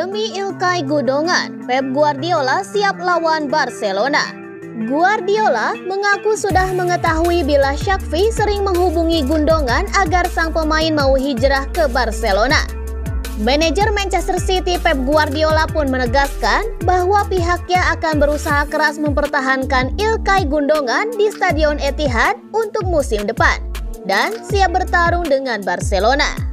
Demi Ilkay Gundogan, Pep Guardiola siap lawan Barcelona. Guardiola mengaku sudah mengetahui bila Xavi sering menghubungi Gundogan agar sang pemain mau hijrah ke Barcelona. Manajer Manchester City Pep Guardiola pun menegaskan bahwa pihaknya akan berusaha keras mempertahankan Ilkay Gundogan di Stadion Etihad untuk musim depan dan siap bertarung dengan Barcelona.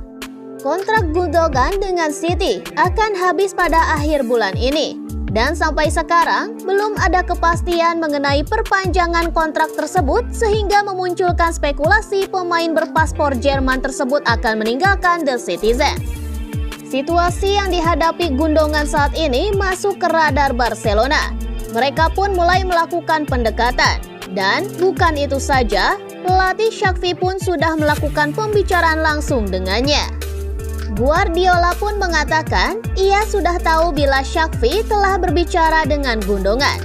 Kontrak Gundogan dengan City akan habis pada akhir bulan ini, dan sampai sekarang belum ada kepastian mengenai perpanjangan kontrak tersebut sehingga memunculkan spekulasi pemain berpaspor Jerman tersebut akan meninggalkan The Citizen. Situasi yang dihadapi Gundogan saat ini masuk ke radar Barcelona. Mereka pun mulai melakukan pendekatan. Dan bukan itu saja, pelatih Xavi pun sudah melakukan pembicaraan langsung dengannya. Guardiola pun mengatakan ia sudah tahu bila Xavi telah berbicara dengan Gundogan.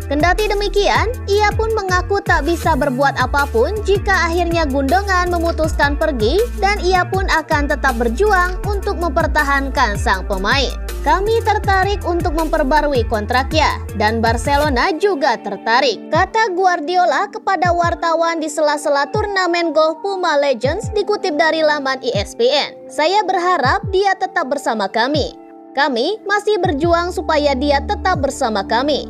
Kendati demikian, ia pun mengaku tak bisa berbuat apapun jika akhirnya Gundogan memutuskan pergi dan ia pun akan tetap berjuang untuk mempertahankan sang pemain. Kami tertarik untuk memperbarui kontraknya dan Barcelona juga tertarik, kata Guardiola kepada wartawan di sela-sela turnamen golf Puma Legends dikutip dari laman ESPN. Saya berharap dia tetap bersama kami. Kami masih berjuang supaya dia tetap bersama kami.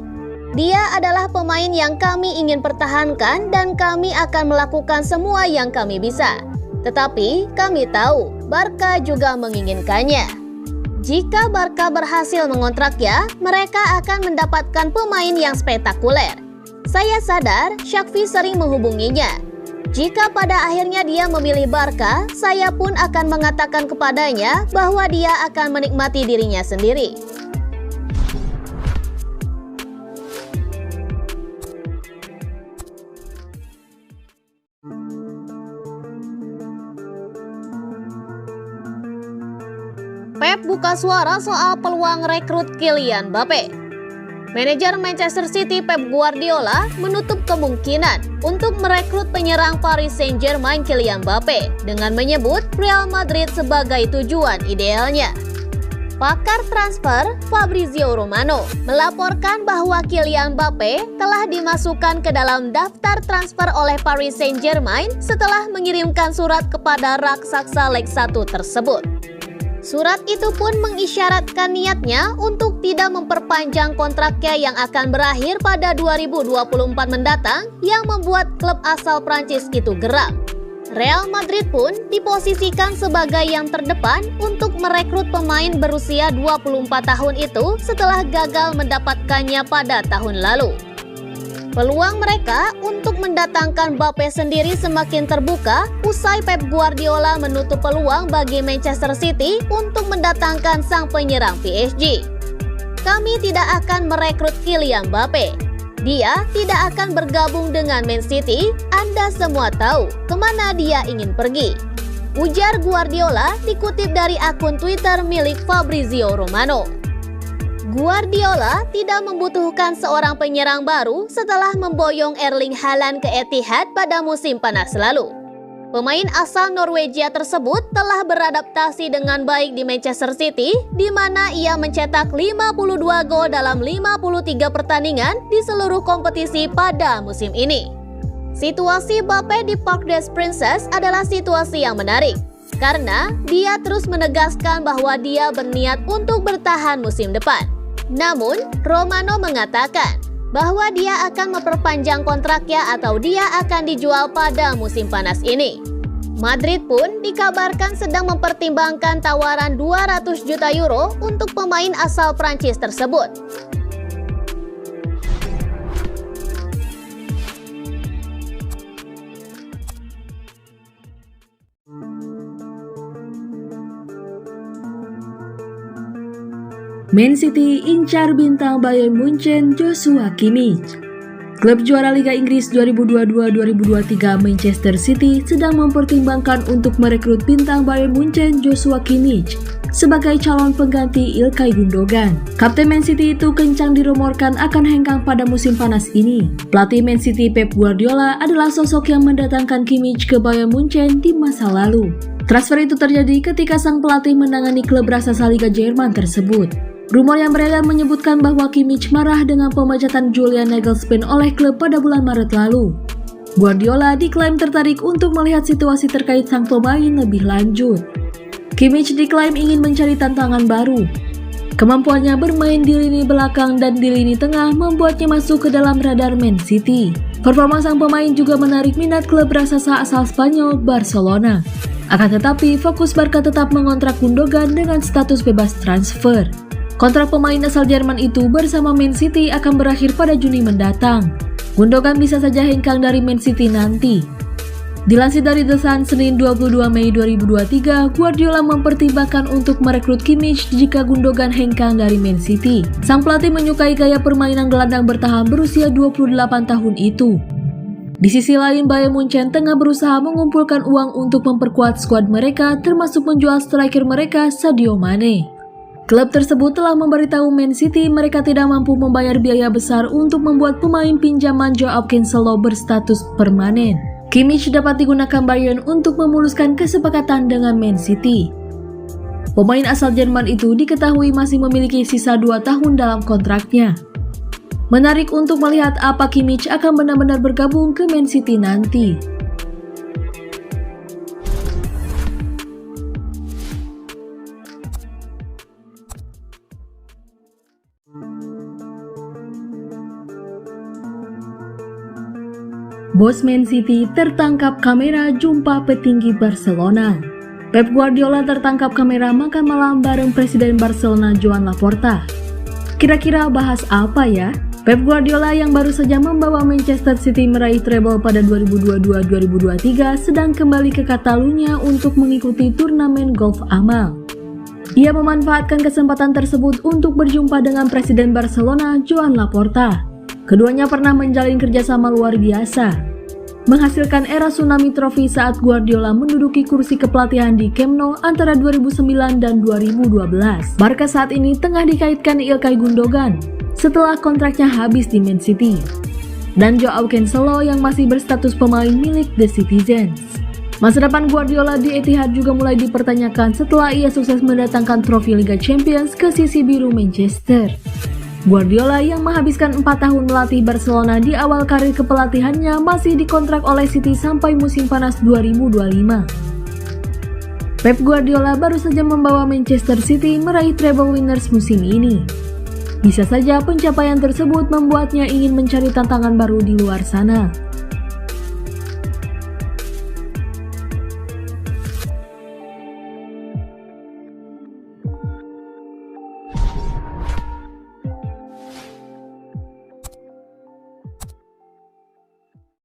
Dia adalah pemain yang kami ingin pertahankan dan kami akan melakukan semua yang kami bisa. Tetapi kami tahu Barca juga menginginkannya. Jika Barca berhasil mengontraknya, mereka akan mendapatkan pemain yang spektakuler. Saya sadar Xavi sering menghubunginya. Jika pada akhirnya dia memilih Barca, saya pun akan mengatakan kepadanya bahwa dia akan menikmati dirinya sendiri. Pep buka suara soal peluang rekrut Kylian Mbappe. Manajer Manchester City Pep Guardiola menutup kemungkinan untuk merekrut penyerang Paris Saint-Germain Kylian Mbappe dengan menyebut Real Madrid sebagai tujuan idealnya. Pakar transfer Fabrizio Romano melaporkan bahwa Kylian Mbappe telah dimasukkan ke dalam daftar transfer oleh Paris Saint-Germain setelah mengirimkan surat kepada raksasa Leg 1 tersebut. Surat itu pun mengisyaratkan niatnya untuk tidak memperpanjang kontraknya yang akan berakhir pada 2024 mendatang yang membuat klub asal Prancis itu geram. Real Madrid pun diposisikan sebagai yang terdepan untuk merekrut pemain berusia 24 tahun itu setelah gagal mendapatkannya pada tahun lalu. Peluang mereka untuk mendatangkan Mbappe sendiri semakin terbuka usai Pep Guardiola menutup peluang bagi Manchester City untuk mendatangkan sang penyerang PSG. Kami tidak akan merekrut Kylian Mbappe. Dia tidak akan bergabung dengan Man City, Anda semua tahu kemana dia ingin pergi. Ujar Guardiola dikutip dari akun Twitter milik Fabrizio Romano. Guardiola tidak membutuhkan seorang penyerang baru setelah memboyong Erling Haaland ke Etihad pada musim panas lalu. Pemain asal Norwegia tersebut telah beradaptasi dengan baik di Manchester City, di mana ia mencetak 52 gol dalam 53 pertandingan di seluruh kompetisi pada musim ini. Situasi Mbappe di Parc des Princes adalah situasi yang menarik, karena dia terus menegaskan bahwa dia berniat untuk bertahan musim depan. Namun, Romano mengatakan bahwa dia akan memperpanjang kontraknya atau dia akan dijual pada musim panas ini. Madrid pun dikabarkan sedang mempertimbangkan tawaran 200 juta euro untuk pemain asal Prancis tersebut. Man City incar bintang Bayern Munchen Joshua Kimmich. Klub juara Liga Inggris 2022-2023 Manchester City sedang mempertimbangkan untuk merekrut bintang Bayern Munchen Joshua Kimmich sebagai calon pengganti Ilkay Gundogan. Kapten Man City itu kencang dirumorkan akan hengkang pada musim panas ini. Pelatih Man City Pep Guardiola adalah sosok yang mendatangkan Kimmich ke Bayern Munchen di masa lalu. Transfer itu terjadi ketika sang pelatih menangani klub raksasa Liga Jerman tersebut. Rumor yang beredar menyebutkan bahwa Kimmich marah dengan pemecatan Julian Nagelsmann oleh klub pada bulan Maret lalu. Guardiola diklaim tertarik untuk melihat situasi terkait sang pemain lebih lanjut. Kimmich diklaim ingin mencari tantangan baru. Kemampuannya bermain di lini belakang dan di lini tengah membuatnya masuk ke dalam radar Man City. Performa sang pemain juga menarik minat klub raksasa asal Spanyol, Barcelona. Akan tetapi, fokus Barca tetap mengontrak Gundogan dengan status bebas transfer. Kontrak pemain asal Jerman itu bersama Man City akan berakhir pada Juni mendatang. Gundogan bisa saja hengkang dari Man City nanti. Dilansir dari The Sun, Senin 22 Mei 2023, Guardiola mempertimbangkan untuk merekrut Kimmich jika Gundogan hengkang dari Man City. Sang pelatih menyukai gaya permainan gelandang bertahan berusia 28 tahun itu. Di sisi lain, Bayern Munchen tengah berusaha mengumpulkan uang untuk memperkuat skuad mereka, termasuk menjual striker mereka, Sadio Mane. Klub tersebut telah memberitahu Man City mereka tidak mampu membayar biaya besar untuk membuat pemain pinjaman Joao Cancelo berstatus permanen. Kimmich dapat digunakan Bayern untuk memuluskan kesepakatan dengan Man City. Pemain asal Jerman itu diketahui masih memiliki sisa 2 tahun dalam kontraknya. Menarik untuk melihat apa Kimmich akan benar-benar bergabung ke Man City nanti. Bos Man City tertangkap kamera jumpa petinggi Barcelona. Pep Guardiola tertangkap kamera makan malam bareng Presiden Barcelona Joan Laporta. Kira-kira bahas apa ya? Pep Guardiola yang baru saja membawa Manchester City meraih treble pada 2022-2023 sedang kembali ke Catalunya untuk mengikuti turnamen golf amal. Ia memanfaatkan kesempatan tersebut untuk berjumpa dengan Presiden Barcelona Joan Laporta. Keduanya pernah menjalin kerjasama luar biasa, menghasilkan era tsunami trofi saat Guardiola menduduki kursi kepelatihan di Camp Nou antara 2009 dan 2012. Barca saat ini tengah dikaitkan Ilkay Gundogan setelah kontraknya habis di Man City, dan Joao Cancelo yang masih berstatus pemain milik The Citizens. Masa depan Guardiola di Etihad juga mulai dipertanyakan setelah ia sukses mendatangkan trofi Liga Champions ke sisi biru Manchester. Guardiola yang menghabiskan 4 tahun melatih Barcelona di awal karir kepelatihannya masih dikontrak oleh City sampai musim panas 2025. Pep Guardiola baru saja membawa Manchester City meraih treble winners musim ini. Bisa saja pencapaian tersebut membuatnya ingin mencari tantangan baru di luar sana.